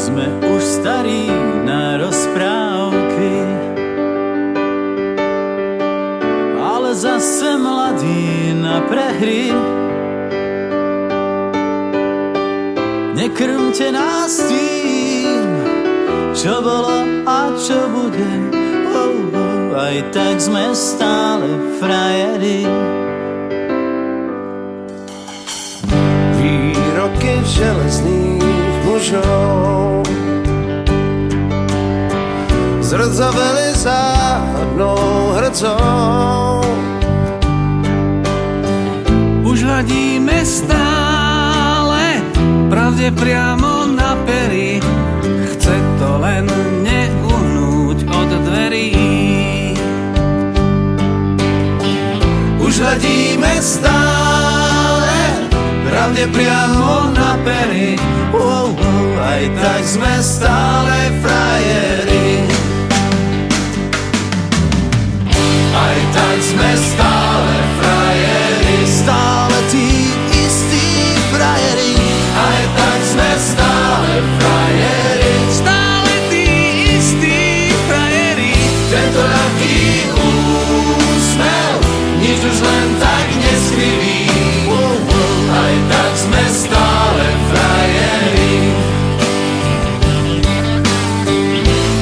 Sme už starí na rozprávky, ale zase mladí na prehry. Nekrmte nás tým, čo bolo a čo bude. Aj tak sme stále frajeri. Výroky železných mužov zrdzaveli záhadnou hrdzou. Už hladíme stále pravde priamo na pery. Chce to len neuhnúť od dverí. Už hladíme stále pravde priamo na pery. Aj tak sme stále frajeri. Aj tak sme stále frajeri. Stále tí istí frajeri. Aj tak sme stále frajeri. Stále tí istí frajeri. Tento ľahký úsmev nič už len tak neskriví. Aj tak sme stále frajeri.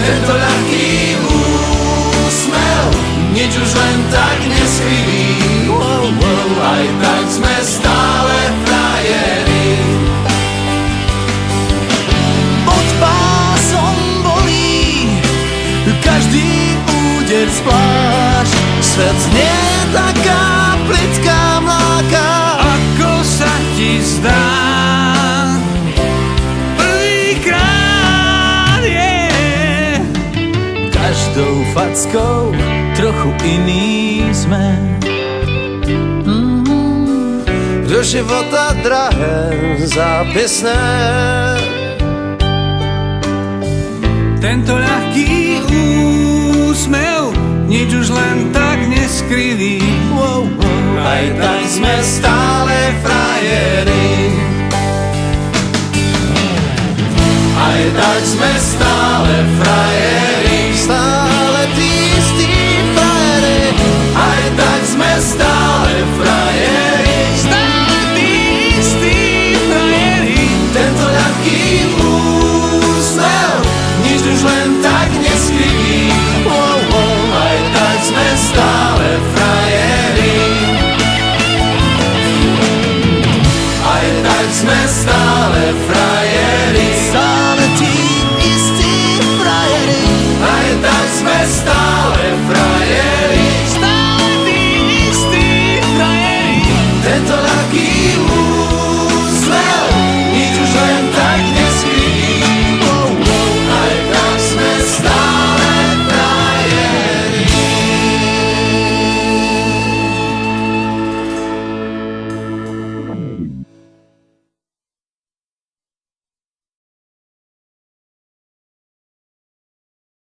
Tento ľahký úsmev nič už len tak neskriví. Aj tak sme stále frajeri. Pod pásom bolí každý úder z pláž. Svet nie je taká plitká mláka, Ako sa ti zdá, prvýkrát je. každou fackou trochu iný sme. Do života drahé zápisné. Tento ľahký úsmev nič už len tak neskriví. Aj tak sme stále frajeri. Aj tak sme stále